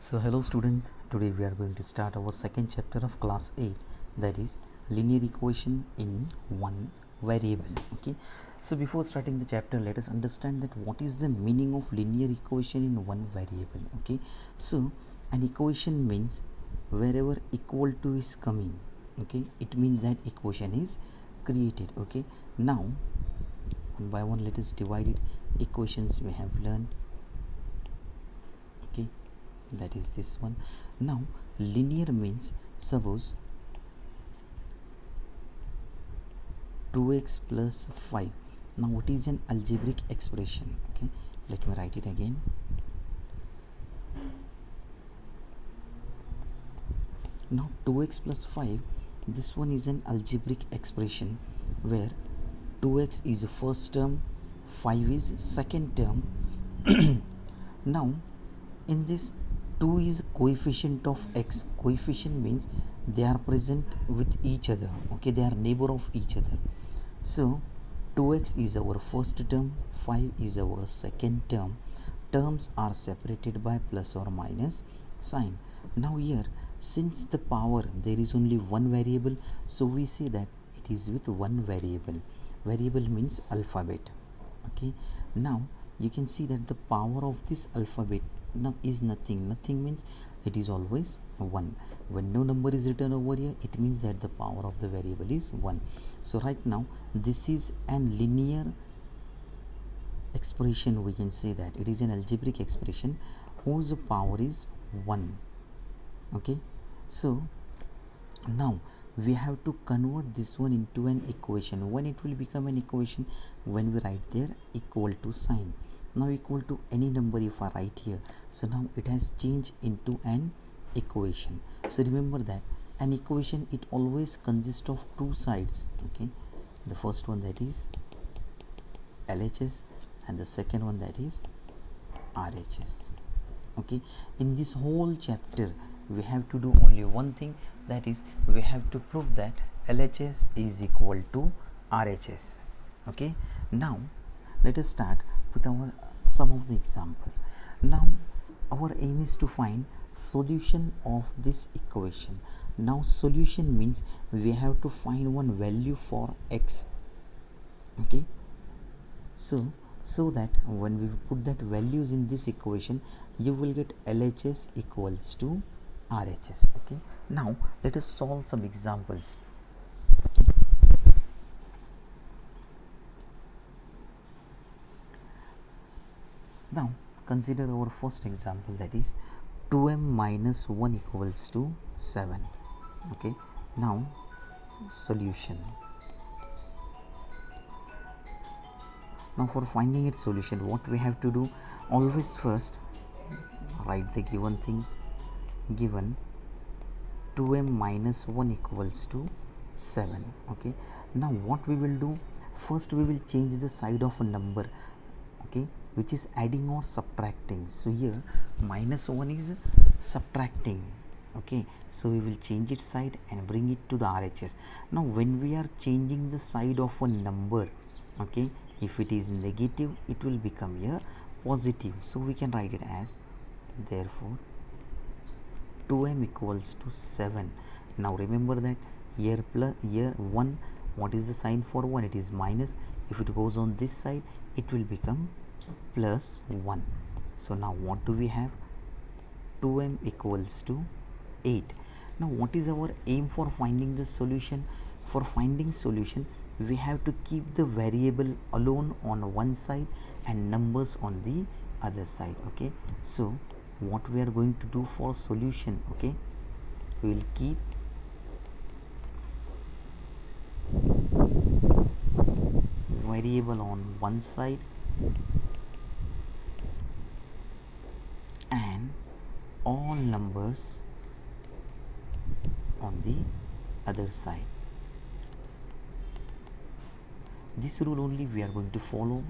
So hello students, today we are going to start our second chapter of class 8, that is linear equation in one variable. Okay, so before starting the chapter, let us understand that what is the meaning of linear equation in one variable. Okay, so an equation means wherever equal to is coming, okay, it means that equation is created. Okay, now one by one let us divide it. Equations we have learned, okay, that is this one. Now linear means, suppose 2x plus 5. Now what is an algebraic expression? Okay, let me write it again. Now 2x plus 5, this one is an algebraic expression where 2x is the first term, 5 is second term. Now in this, 2 is coefficient of x. Coefficient means they are present with each other, okay, they are neighbor of each other. So 2x is our first term, 5 is our second term. Terms are separated by plus or minus sign. Now here, since the power, there is only one variable, so we say that it is with one variable. Variable means alphabet. Okay, now you can see that the power of this alphabet now is nothing. Nothing means it is always 1. When no number is written over here, it means that the power of the variable is 1. So right now this is an linear expression. We can say that it is an algebraic expression whose power is 1. Okay, so now we have to convert this one into an equation. When it will become an equation? When we write there equal to sign. Now equal to any number if I write here, so now it has changed into an equation. So remember that an equation, it always consists of two sides. Okay, the first one, that is LHS, and the second one, that is RHS. Okay, in this whole chapter we have to do only one thing, that is we have to prove that LHS is equal to RHS. Okay, now let us start with our some of the examples. Now our aim is to find solution of this equation. Now solution means we have to find one value for x. Okay, so that when we put that values in this equation, you will get LHS equals to RHS. Okay, now let us solve some examples. Now consider our first example, that is 2m minus 1 equals to 7. Okay, now solution. Now for finding its solution, what we have to do, always first write the given things. Given 2m minus 1 equals to 7. Okay, now what we will do, first we will change the side of a number, okay, which is adding or subtracting. So here minus 1 is subtracting. Okay, so we will change its side and bring it to the RHS. Now when we are changing the side of a number, okay, if it is negative, it will become here positive. So we can write it as, therefore 2m equals to 7. Now remember that here plus here 1, what is the sign for 1? It is minus. If it goes on this side, it will become plus 1. So now what do we have? 2m equals to 8. Now what is our aim for finding the solution? For finding solution, we have to keep the variable alone on one side and numbers on the other side. Okay, so what we are going to do for solution, okay, we will keep variable on one side and all numbers on the other side. This rule only we are going to follow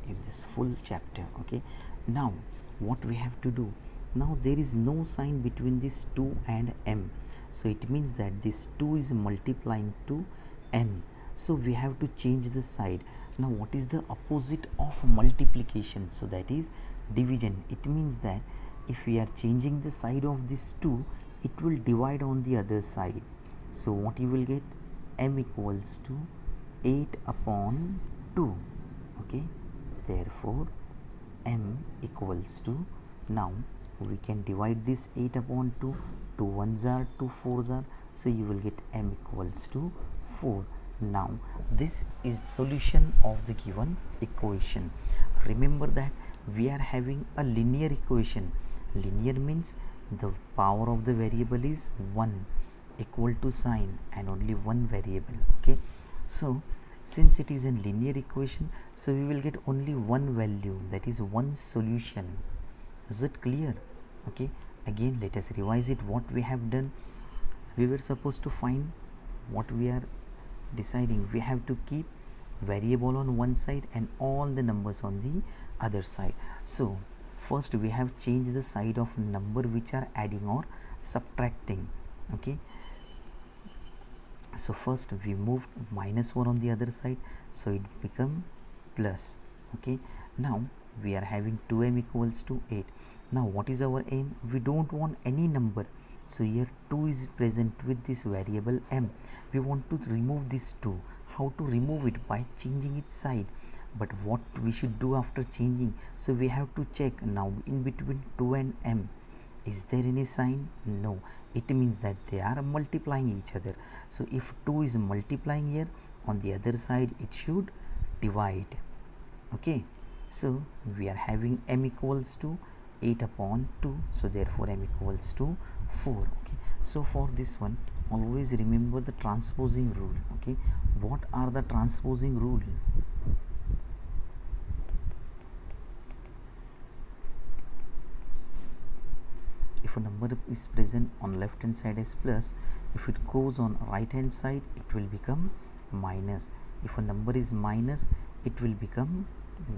in this full chapter. Okay, now what we have to do, now there is no sign between this 2 and m, so it means that this 2 is multiplying to m, so we have to change the side. Now what is the opposite of multiplication? So that is division. It means that if we are changing the side of this 2, it will divide on the other side. So what you will get, m equals to 8 upon 2. Okay, therefore m equals to, now we can divide this 8 upon 2, 2 ones are 2 fours are, so you will get m equals to 4. Now this is solution of the given equation. Remember that we are having a linear equation. Linear means the power of the variable is 1, equal to sign, and only one variable. Okay, so since it is a linear equation, so we will get only one value, that is one solution. Is it clear? Okay, again let us revise it. What we have done, we were supposed to find what we are deciding. We have to keep variable on one side and all the numbers on the other side. So first we have changed the side of number which are adding or subtracting. Okay, so first we moved -1 on the other side, so it become plus. Okay, now we are having 2m equals to 8. Now what is our aim? We don't want any number, so here 2 is present with this variable m. We want to remove this 2. How to remove it? By changing its side. But what we should do after changing? So we have to check now in between 2 and m. Is there any sign? No. It means that they are multiplying each other. So if 2 is multiplying here, on the other side it should divide. Okay, so we are having m equals to 8 upon 2, so therefore m equals to 4. Okay, so for this one, always remember the transposing rule. Okay, what are the transposing rule? If a number is present on left hand side as plus, if it goes on right hand side, it will become minus. If a number is minus, it will become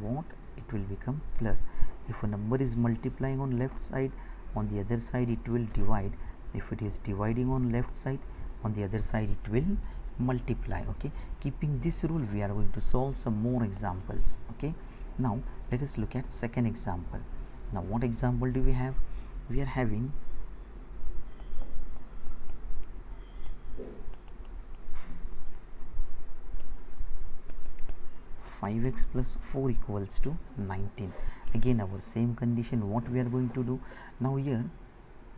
what? It will become plus. If a number is multiplying on left side, on the other side it will divide. If it is dividing on left side, on the other side it will multiply. Okay, keeping this rule, we are going to solve some more examples. Okay, now let us look at second example. Now what example do we have? We are having 5x plus 4 equals to 19. Again our same condition. What we are going to do now, here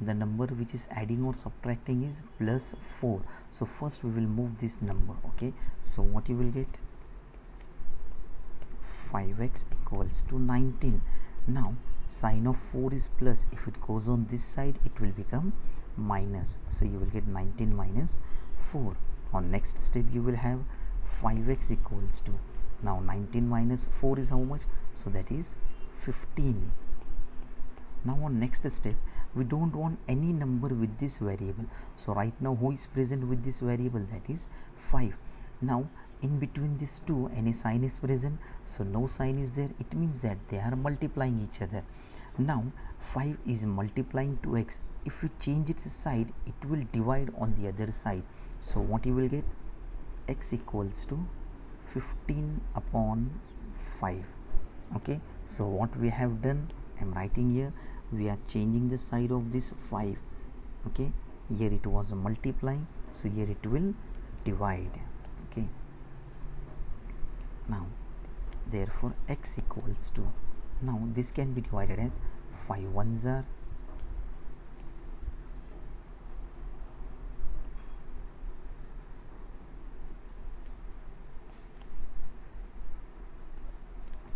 the number which is adding or subtracting is plus 4. So first we will move this number. Okay, so what you will get, 5x equals to 19. Now sign of 4 is plus. If it goes on this side, it will become minus. So you will get 19 minus 4. On next step you will have 5x equals to, now 19 minus 4 is how much? So that is 15. Now on next step, we don't want any number with this variable. So right now who is present with this variable? That is 5. Now in between these two, any sign is present, so no sign is there. It means that they are multiplying each other. Now 5 is multiplying 2x. If you change its side, it will divide on the other side. So what you will get, x equals to 15 upon 5. Okay, so what we have done, I am writing here, we are changing the side of this 5. Okay, here it was multiplying, so here it will divide. Okay, now therefore x equals to, now this can be divided as 5 ones are,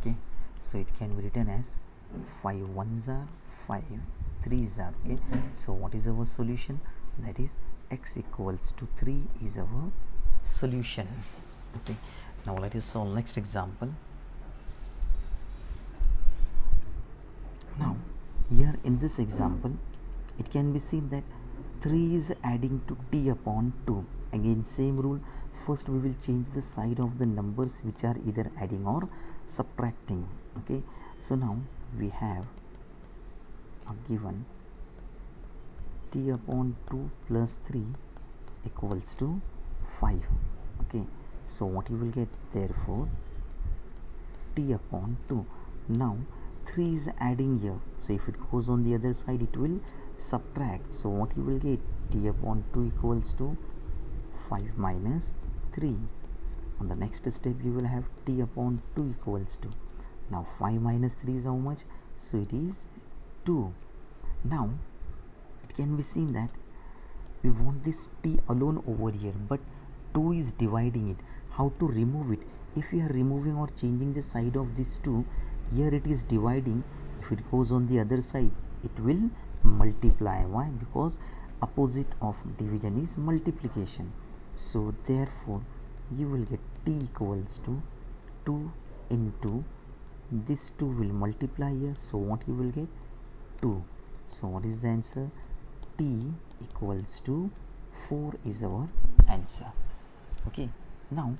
okay, so it can be written as 5 ones are, 5 threes are. Okay, so what is our solution? That is x equals to 3 is our solution. Okay, now let us solve next example. Now here in this example, it can be seen that 3 is adding to t upon 2. Again same rule, first we will change the side of the numbers which are either adding or subtracting. Okay, so now we have a given t upon 2 plus 3 equals to 5. Okay, so what you will get, therefore t upon 2. Now 3 is adding here, so if it goes on the other side it will subtract. So what you will get, t upon 2 equals to 5 minus 3. On the next step you will have t upon 2 equals to, now 5 minus 3 is how much, so it is 2. Now it can be seen that we want this t alone over here, but 2 is dividing it. How to remove it? If we are removing or changing the side of this 2, here it is dividing. If it goes on the other side, it will multiply. Why? Because opposite of division is multiplication. So therefore you will get t equals to 2 into this 2 will multiply here, so what you will get, 2. So what is the answer? T equals to 4 is our answer. Okay, now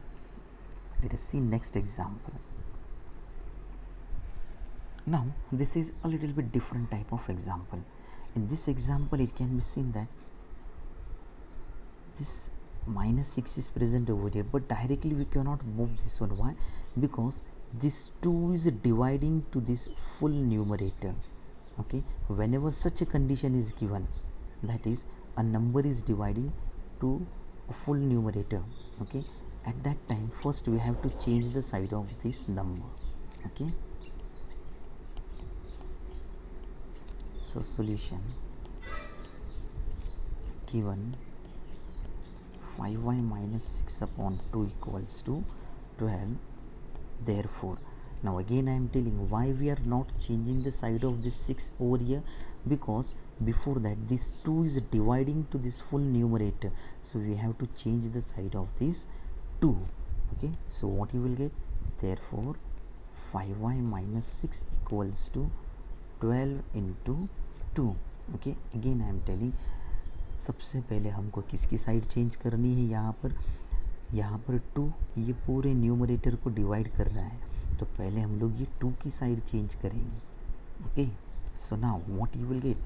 let us see next example. Now this is a little bit different type of example. In this example it can be seen that this minus 6 is present over here, but directly we cannot move this one. Why? Because this 2 is dividing to this full numerator. Okay, whenever such a condition is given, that is a number is dividing to a full numerator, okay, at that time first we have to change the side of this number. Okay, so solution, given 5y minus 6 upon 2 equals to 12, therefore, now again I am telling why we are not changing the side of this 6 over here, because before that this 2 is dividing to this full numerator, so we have to change the side of this 2. Okay, so what you will get, therefore 5y minus 6 equals to 12 into 2. Okay, again I am telling, सबसे पहले हमको किसकी side change करनी है, यहाँ पर 2 ये पूरे न्यूमरेटर को डिवाइड कर रहा है, तो पहले हम लोग ये 2 की साइड चेंज करेंगे. Okay, so now what you will get,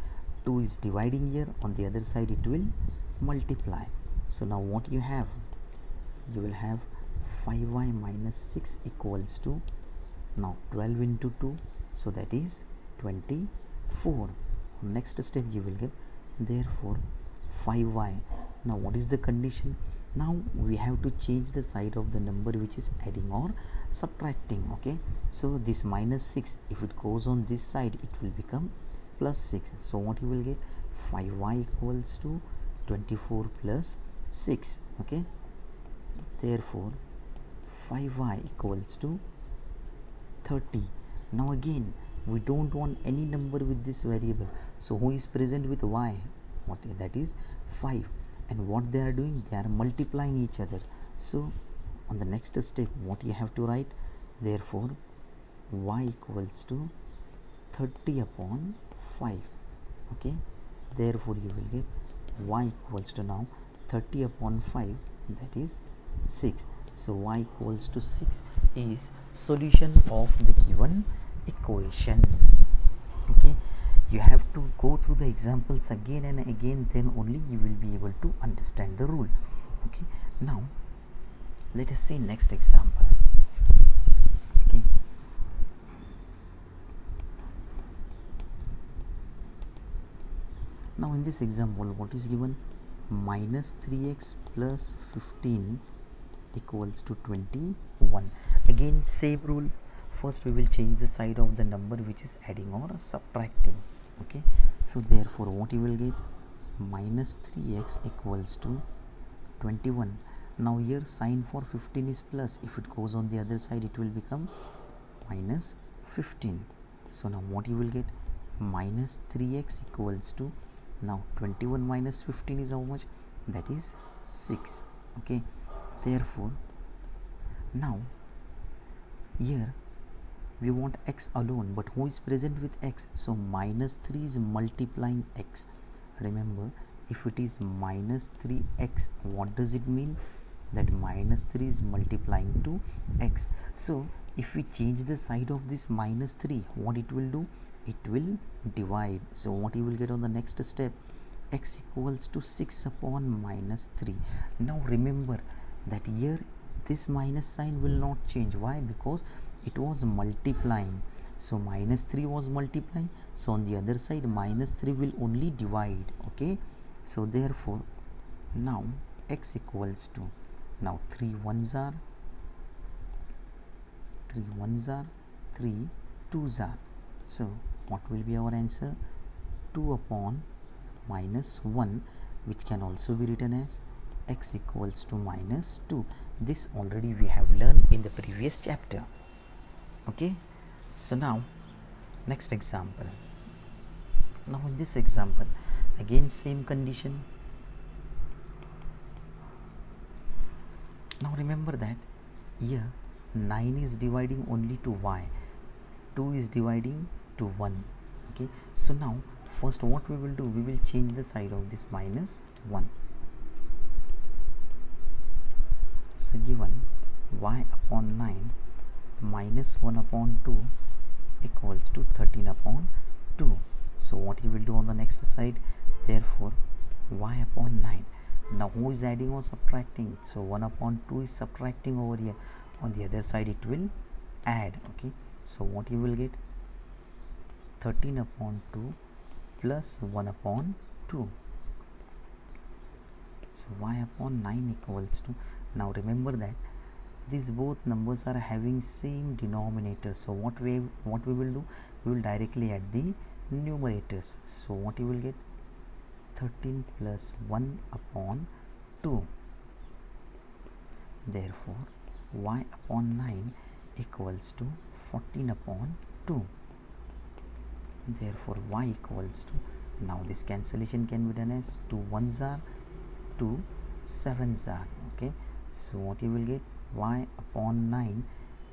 2 is dividing here, on the other side it will multiply. So now what you will have 5y minus 6 equals to, now 12 into 2, so that is 24. Next step you will get, therefore 5y. Now what is the condition? Now we have to change the side of the number which is adding or subtracting. Okay, so this minus 6, if it goes on this side it will become plus 6. So what you will get, 5y equals to 24 plus 6. Okay, therefore 5y equals to 30. Now again we don't want any number with this variable, so who is present with y, what that is 5, and what they are doing, they are multiplying each other. So on the next step what you have to write, therefore y equals to 30 upon 5. Okay, therefore you will get y equals to, now 30 upon 5, that is 6. So y equals to 6 is solution of the given equation. Okay, you have to go through the examples again and again, then only you will be able to understand the rule. Okay, now let us see next example. Okay, now in this example what is given, minus 3x plus 15 equals to 21. Again same rule, first we will change the side of the number which is adding or subtracting. Okay, so therefore what you will get, minus 3x equals to 21. Now here sign for 15 is plus, if it goes on the other side it will become minus 15. So now what you will get, minus 3x equals to, now 21 minus 15 is how much, that is 6. Okay, therefore now here we want x alone, but who is present with x, so minus 3 is multiplying x. Remember, if it is minus 3x, what does it mean, that minus 3 is multiplying to x. So if we change the side of this minus 3, what it will do, it will divide. So what you will get on the next step, x equals to 6 upon minus 3. Now remember that here this minus sign will not change. Why? Because it was multiplying. So minus 3 was multiplying, so on the other side minus 3 will only divide. Okay, so therefore now x equals to, now 3 ones are 3 2s are, so what will be our answer? 2 upon minus 1, which can also be written as x equals to minus 2. This already we have learned in the previous chapter. Okay, so now next example. Now in this example again same condition. Now remember that here 9 is dividing only to y, 2 is dividing to 1. Okay, so now first what we will do, we will change the side of this minus 1. So given y upon 9 minus 1 upon 2 equals to 13 upon 2. So what you will do on the next side, therefore y upon 9. Now who is adding or subtracting? So 1 upon 2 is subtracting over here, on the other side it will add. Okay, so what you will get, 13 upon 2 plus 1 upon 2. So y upon 9 equals to, now remember that these both numbers are having same denominator, so what we will do, we will directly add the numerators. So what you will get, 13 plus 1 upon 2. Therefore y upon 9 equals to 14 upon 2. Therefore y equals to, now this cancellation can be done as 2 ones are 2 sevens are. Okay, so what you will get, y upon 9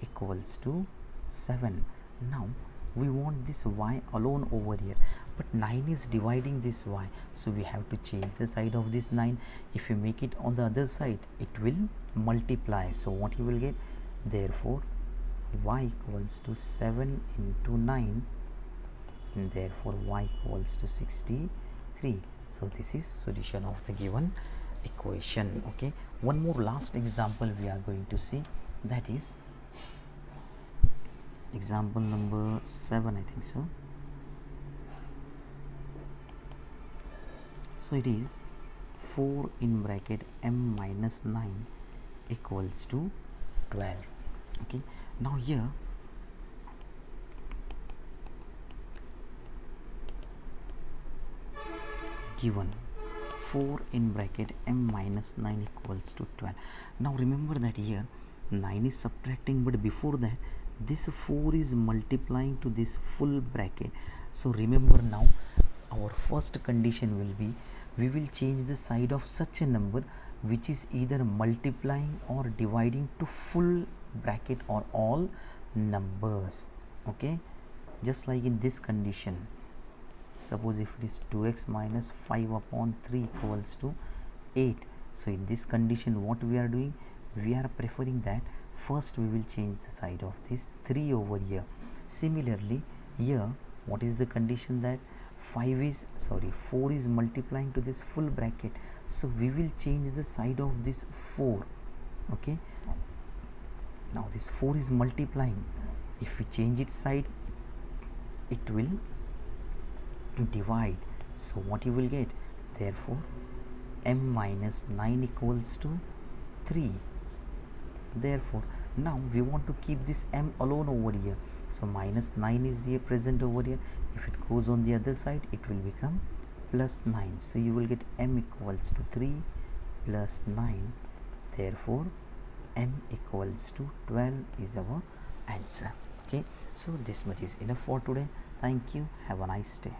equals to 7. Now we want this y alone over here, but 9 is dividing this y, so we have to change the side of this 9. If you make it on the other side, it will multiply. So what you will get, therefore y equals to 7 into 9, and therefore y equals to 63. So this is solution of the given equation. Okay, one more last example we are going to see, that is example number 7, I think so. So it is 4 in bracket m minus 9 equals to 12. Okay, now here given 4 in bracket m minus 9 equals to 12. Now remember that here 9 is subtracting, but before that this 4 is multiplying to this full bracket. So remember, now our first condition will be, we will change the side of such a number which is either multiplying or dividing to full bracket or all numbers. Okay, just like in this condition, suppose if it is 2x minus 5 upon 3 equals to 8. So in this condition what we are doing, we are preferring that first we will change the side of this 3 over here. Similarly here, what is the condition, that 4 is multiplying to this full bracket, so we will change the side of this 4. Okay, now this 4 is multiplying, if we change its side it will divide. So what you will get, therefore m minus 9 equals to 3. Therefore now we want to keep this m alone over here, so minus 9 is here present over here. If it goes on the other side, it will become plus 9. So you will get m equals to 3 plus 9. Therefore m equals to 12 is our answer. Okay, so this much is enough for today. Thank you. Have a nice day.